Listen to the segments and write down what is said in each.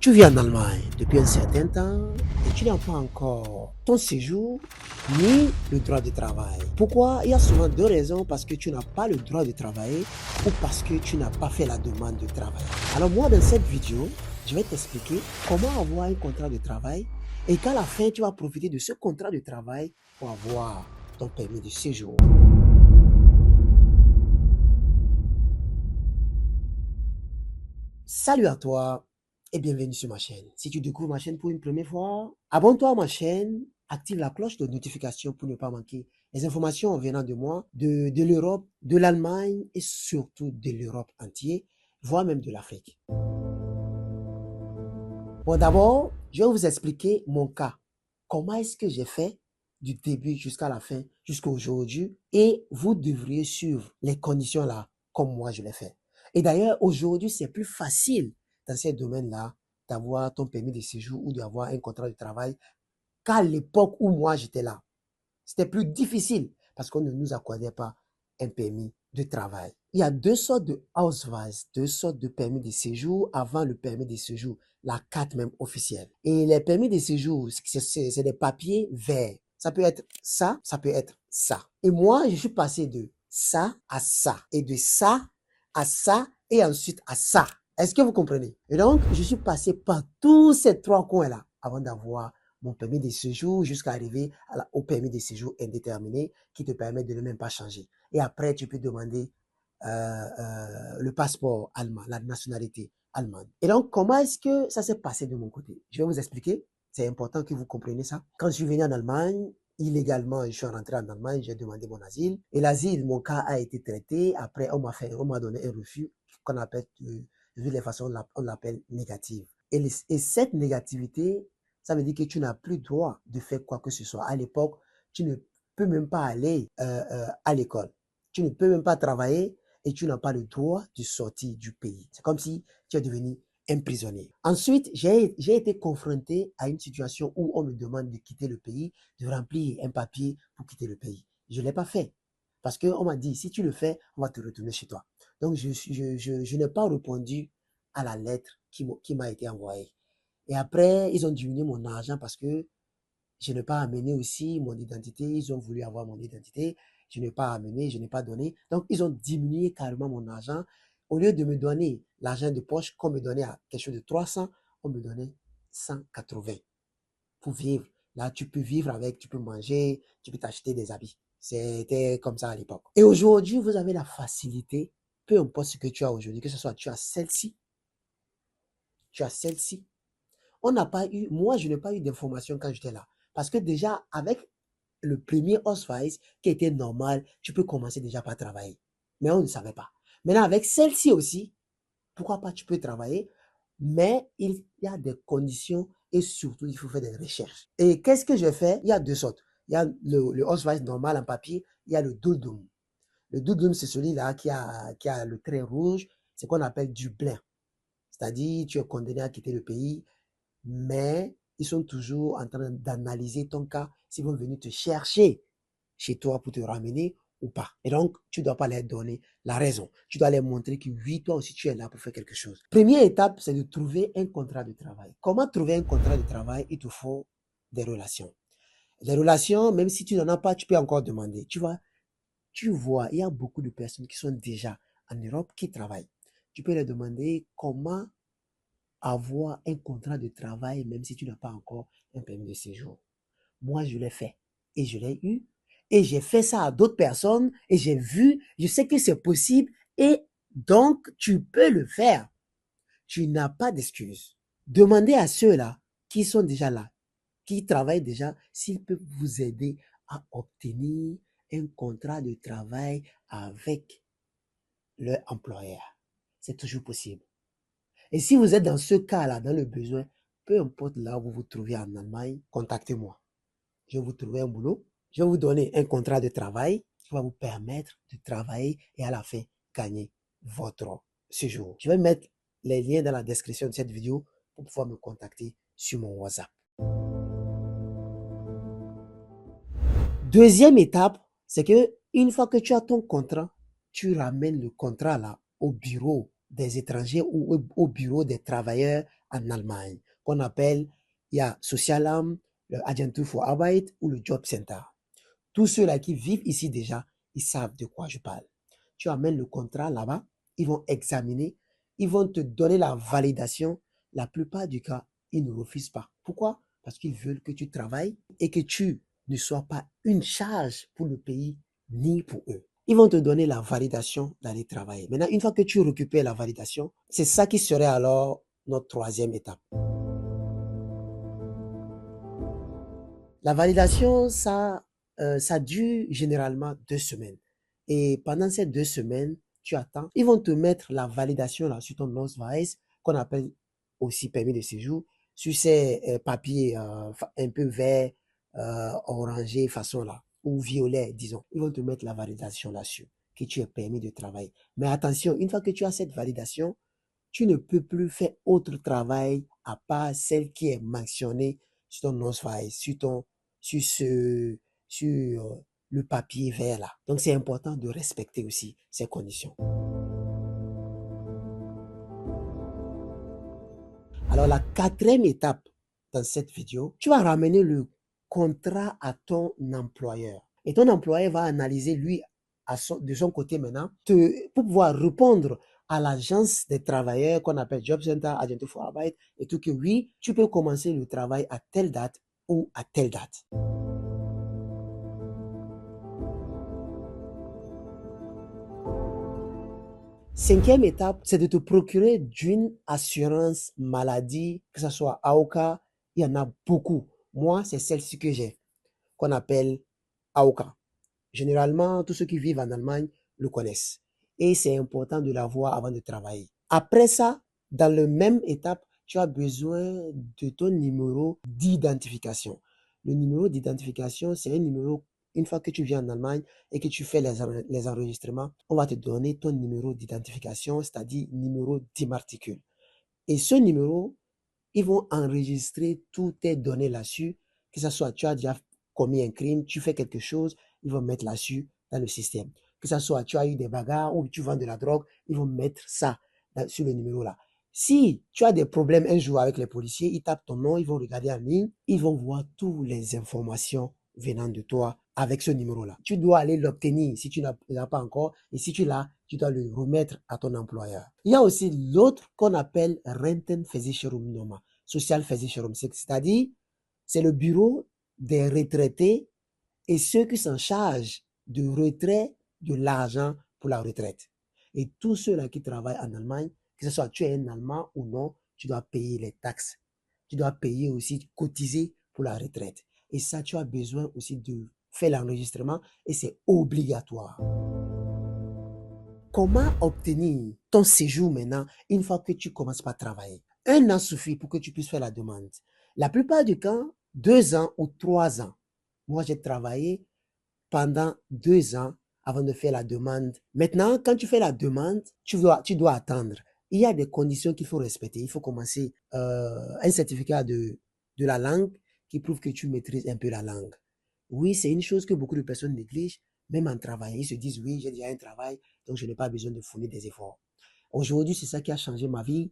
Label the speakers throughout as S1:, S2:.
S1: Tu vis en Allemagne depuis un certain temps et tu n'as pas encore ton séjour ni le droit de travail. Pourquoi? Il y a souvent deux raisons, parce que tu n'as pas le droit de travailler ou parce que tu n'as pas fait la demande de travail. Alors moi, dans cette vidéo, je vais t'expliquer comment avoir un contrat de travail et qu'à la fin, tu vas profiter de ce contrat de travail pour avoir ton permis de séjour. Salut à toi et bienvenue sur ma chaîne. Si tu découvres ma chaîne pour une première fois, abonne-toi à ma chaîne, active la cloche de notification pour ne pas manquer les informations venant de moi, de l'Europe, de l'Allemagne et surtout de l'Europe entière, voire même de l'Afrique. Bon, d'abord, je vais vous expliquer mon cas. Comment est-ce que j'ai fait du début jusqu'à la fin, jusqu'à aujourd'hui, et vous devriez suivre les conditions là, comme moi je l'ai fait. Et d'ailleurs, aujourd'hui, c'est plus facile dans ces domaines-là d'avoir ton permis de séjour ou d'avoir un contrat de travail qu'à l'époque où moi j'étais là. C'était plus difficile parce qu'on ne nous accordait pas un permis de travail. Il y a deux sortes de Ausweis, deux sortes de permis de séjour avant le permis de séjour, la carte même officielle. Et les permis de séjour, c'est des papiers verts. Ça peut être ça peut être ça. Et moi, je suis passé de ça à ça, et de ça à ça, et ensuite à ça. Est-ce que vous comprenez? Et donc, je suis passé par tous ces trois coins-là avant d'avoir mon permis de séjour jusqu'à arriver au permis de séjour indéterminé qui te permet de ne même pas changer. Et après, tu peux demander le passeport allemand, la nationalité allemande. Et donc, comment est-ce que ça s'est passé de mon côté? Je vais vous expliquer. C'est important que vous compreniez ça. Quand je suis venu en Allemagne, illégalement, je suis rentré en Allemagne, j'ai demandé mon asile. Et l'asile, mon cas a été traité. Après, on m'a donné un refus qu'on appelle, de toutes les façons, on l'appelle négative. Et cette négativité, ça veut dire que tu n'as plus droit de faire quoi que ce soit. À l'époque, tu ne peux même pas aller à l'école. Tu ne peux même pas travailler et tu n'as pas le droit de sortir du pays. C'est comme si tu es devenu un prisonnier. Ensuite, j'ai été confronté à une situation où on me demande de quitter le pays, de remplir un papier pour quitter le pays. Je ne l'ai pas fait. Parce qu'on m'a dit, si tu le fais, on va te retourner chez toi. Donc, je n'ai pas répondu à la lettre qui m'a été envoyée. Et après, ils ont diminué mon argent parce que je n'ai pas amené aussi mon identité. Ils ont voulu avoir mon identité. Je n'ai pas amené, je n'ai pas donné. Donc, ils ont diminué carrément mon argent. Au lieu de me donner l'argent de poche qu'on me donnait à quelque chose de 300, on me donnait 180 pour vivre. Là, tu peux vivre avec, tu peux manger, tu peux t'acheter des habits. C'était comme ça à l'époque. Et aujourd'hui, vous avez la facilité, peu importe ce que tu as aujourd'hui, que ce soit tu as celle-ci, tu as celle-ci. On n'a pas eu, moi, je n'ai pas eu d'informations quand j'étais là. Parce que déjà, avec le premier Osweiss, qui était normal, tu peux commencer déjà par travailler. Mais on ne savait pas. Maintenant, avec celle-ci aussi, pourquoi pas, tu peux travailler, mais il y a des conditions et surtout, il faut faire des recherches. Et qu'est-ce que je fais? Il y a deux sortes. Il y a le Osweiss normal en papier, il y a le Duldum. Le Duldum, c'est celui-là qui a le trait rouge, c'est qu'on appelle du blanc. C'est-à-dire, tu es condamné à quitter le pays, mais ils sont toujours en train d'analyser ton cas, s'ils vont venir te chercher chez toi pour te ramener ou pas. Et donc, tu ne dois pas leur donner la raison. Tu dois leur montrer que oui, toi aussi, tu es là pour faire quelque chose. Première étape, c'est de trouver un contrat de travail. Comment trouver un contrat de travail? Il te faut des relations. Les relations, même si tu n'en as pas, tu peux encore demander. Tu vois, il y a beaucoup de personnes qui sont déjà en Europe qui travaillent. Tu peux leur demander comment avoir un contrat de travail même si tu n'as pas encore un permis de séjour. Moi, je l'ai fait et je l'ai eu. Et j'ai fait ça à d'autres personnes et j'ai vu, je sais que c'est possible et donc tu peux le faire. Tu n'as pas d'excuses. Demandez à ceux-là qui sont déjà là, qui travaillent déjà, s'ils peuvent vous aider à obtenir un contrat de travail avec leur employeur. C'est toujours possible. Et si vous êtes dans ce cas-là, dans le besoin, peu importe là où vous vous trouvez en Allemagne, contactez-moi. Je vais vous trouver un boulot. Je vais vous donner un contrat de travail qui va vous permettre de travailler et à la fin, gagner votre séjour. Je vais mettre les liens dans la description de cette vidéo pour pouvoir me contacter sur mon WhatsApp. Deuxième étape, c'est que une fois que tu as ton contrat, tu ramènes le contrat là au bureau des étrangers ou au bureau des travailleurs en Allemagne, qu'on appelle, il y a Sozialamt, le Agentur für Arbeit ou le Job Center. Tous ceux-là qui vivent ici déjà, ils savent de quoi je parle. Tu amènes le contrat là-bas, ils vont examiner, ils vont te donner la validation. La plupart du cas, ils ne refusent pas. Pourquoi? Parce qu'ils veulent que tu travailles et que tu ne sois pas une charge pour le pays ni pour eux. Ils vont te donner la validation d'aller travailler. Maintenant, une fois que tu récupères la validation, c'est ça qui serait alors notre troisième étape. La validation, ça dure généralement 2 semaines. Et pendant ces 2 semaines, tu attends. Ils vont te mettre la validation là sur ton Ausweis, qu'on appelle aussi permis de séjour, sur ces papiers un peu vert, orangé, façon là, ou violet, disons. Ils vont te mettre la validation là-dessus, que tu es permis de travailler. Mais attention, une fois que tu as cette validation, tu ne peux plus faire autre travail à part celle qui est mentionnée sur ton Ausweis, sur le papier vert là. Donc c'est important de respecter aussi ces conditions. Alors la quatrième étape dans cette vidéo, tu vas ramener le contrat à ton employeur. Et ton employeur va analyser lui de son côté maintenant pour pouvoir répondre à l'agence des travailleurs qu'on appelle Job Center, Agentur für Arbeit, et tout que oui, tu peux commencer le travail à telle date ou à telle date. Cinquième étape, c'est de te procurer d'une assurance maladie, que ce soit AOKA, il y en a beaucoup. Moi, c'est celle-ci que j'ai, qu'on appelle AOKA. Généralement, tous ceux qui vivent en Allemagne le connaissent. Et c'est important de l'avoir avant de travailler. Après ça, dans la même étape, tu as besoin de ton numéro d'identification. Le numéro d'identification, c'est un numéro, une fois que tu viens en Allemagne et que tu fais les enregistrements, on va te donner ton numéro d'identification, c'est-à-dire numéro d'immatricule. Et ce numéro, ils vont enregistrer toutes tes données là-dessus, que ce soit tu as déjà commis un crime, tu fais quelque chose, ils vont mettre là-dessus dans le système. Que ce soit tu as eu des bagarres ou tu vends de la drogue, ils vont mettre ça sur le numéro là. Si tu as des problèmes un jour avec les policiers, ils tapent ton nom, ils vont regarder en ligne, ils vont voir toutes les informations venant de toi avec ce numéro-là. Tu dois aller l'obtenir si tu n'as pas encore, et si tu l'as, tu dois le remettre à ton employeur. Il y a aussi l'autre qu'on appelle Rentenversicherungsnummer, Sozialversicherung, c'est-à-dire c'est le bureau des retraités et ceux qui s'en chargent de retrait de l'argent pour la retraite. Et tous ceux-là qui travaillent en Allemagne, que ce soit tu es un Allemand ou non, tu dois payer les taxes. Tu dois payer aussi, cotiser pour la retraite. Et ça, tu as besoin aussi de faire l'enregistrement et c'est obligatoire. Comment obtenir ton séjour maintenant une fois que tu commences par travailler? 1 an suffit pour que tu puisses faire la demande. La plupart du temps, 2 ans ou 3 ans. Moi, j'ai travaillé pendant 2 ans avant de faire la demande. Maintenant, quand tu fais la demande, tu dois attendre. Il y a des conditions qu'il faut respecter. Il faut commencer un certificat de la langue qui prouve que tu maîtrises un peu la langue. Oui, c'est une chose que beaucoup de personnes négligent, même en travaillant. Ils se disent, oui, j'ai déjà un travail, donc je n'ai pas besoin de fournir des efforts. Aujourd'hui, c'est ça qui a changé ma vie.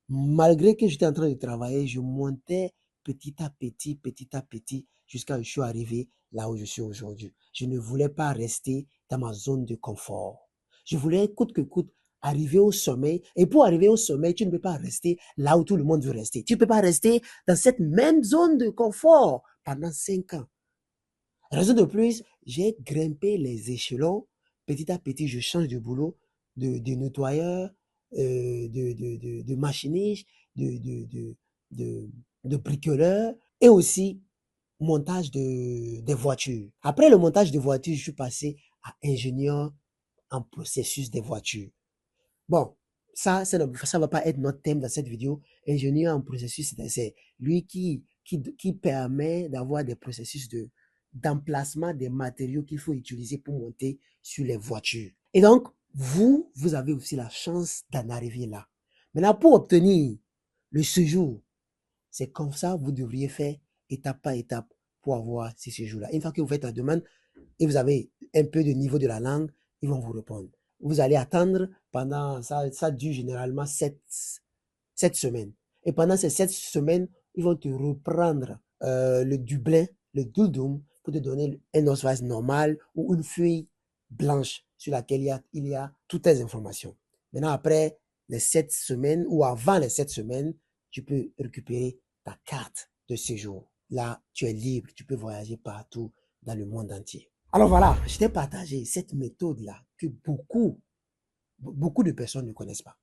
S1: Malgré que j'étais en train de travailler, je montais petit à petit, jusqu'à ce que je suis arrivé là où je suis aujourd'hui. Je ne voulais pas rester dans ma zone de confort. Je voulais coûte que coûte arriver au sommet. Et pour arriver au sommet, tu ne peux pas rester là où tout le monde veut rester. Tu ne peux pas rester dans cette même zone de confort pendant 5 ans. Raison de plus, j'ai grimpé les échelons. Petit à petit, je change de boulot, de nettoyeur, de machiniste, de, de, de, de, de bricoleur et aussi montage des voitures. Après le montage des voitures, je suis passé à ingénieur en processus des voitures. Bon, ça ne va pas être notre thème dans cette vidéo. Ingénieur en processus, c'est lui qui permet d'avoir des processus d'emplacement des matériaux qu'il faut utiliser pour monter sur les voitures. Et donc, vous avez aussi la chance d'en arriver là. Maintenant, pour obtenir le séjour, c'est comme ça, vous devriez faire étape par étape pour avoir ce séjour-là. Une fois que vous faites la demande et vous avez un peu de niveau de la langue, ils vont vous répondre. Vous allez attendre pendant, ça dure généralement 7 semaines. Et pendant ces 7 semaines, ils vont te reprendre le Dublin, le Duldum, pour te donner un Ausweis normal ou une feuille blanche sur laquelle il y a toutes tes informations. Maintenant, après les 7 semaines ou avant les 7 semaines, tu peux récupérer ta carte de séjour. Là, tu es libre, tu peux voyager partout dans le monde entier. Alors voilà, je t'ai partagé cette méthode-là que beaucoup de personnes ne connaissent pas.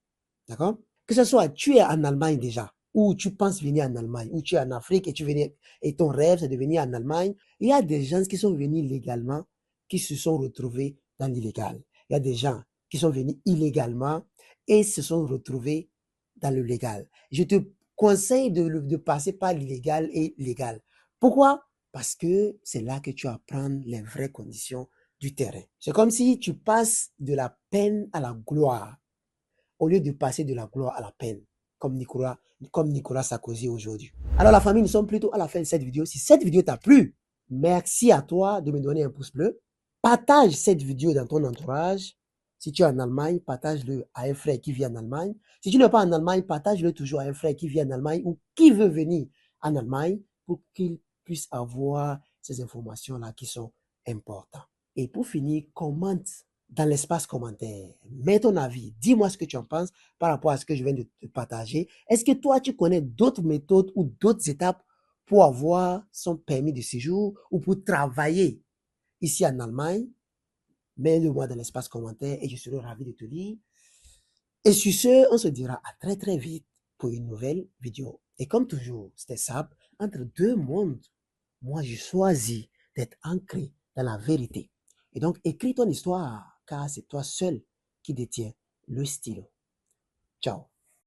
S1: D'accord? Que ce soit tu es en Allemagne déjà, ou tu penses venir en Allemagne, ou tu es en Afrique et ton rêve c'est de venir en Allemagne, il y a des gens qui sont venus légalement, qui se sont retrouvés dans l'illégal. Il y a des gens qui sont venus illégalement et se sont retrouvés dans le légal. Je te conseille de passer par l'illégal et légal. Pourquoi? Parce que c'est là que tu apprends les vraies conditions du terrain. C'est comme si tu passes de la peine à la gloire au lieu de passer de la gloire à la peine, comme Nicolas Sarkozy aujourd'hui. Alors la famille, nous sommes plutôt à la fin de cette vidéo. Si cette vidéo t'a plu, merci à toi de me donner un pouce bleu. Partage cette vidéo dans ton entourage. Si tu es en Allemagne, partage-le à un frère qui vit en Allemagne. Si tu n'es pas en Allemagne, partage-le toujours à un frère qui vit en Allemagne ou qui veut venir en Allemagne pour qu'il puisse avoir ces informations-là qui sont importantes. Et pour finir, commente dans l'espace commentaire. Mets ton avis. Dis-moi ce que tu en penses par rapport à ce que je viens de te partager. Est-ce que toi, tu connais d'autres méthodes ou d'autres étapes pour avoir son permis de séjour ou pour travailler ici en Allemagne? Mets-le-moi dans l'espace commentaire et je serai ravi de te lire. Et sur ce, on se dira à très très vite pour une nouvelle vidéo. Et comme toujours, c'était simple, entre deux mondes, moi je choisis d'être ancré dans la vérité. Et donc, écris ton histoire, car c'est toi seul qui détiens le stylo. Ciao.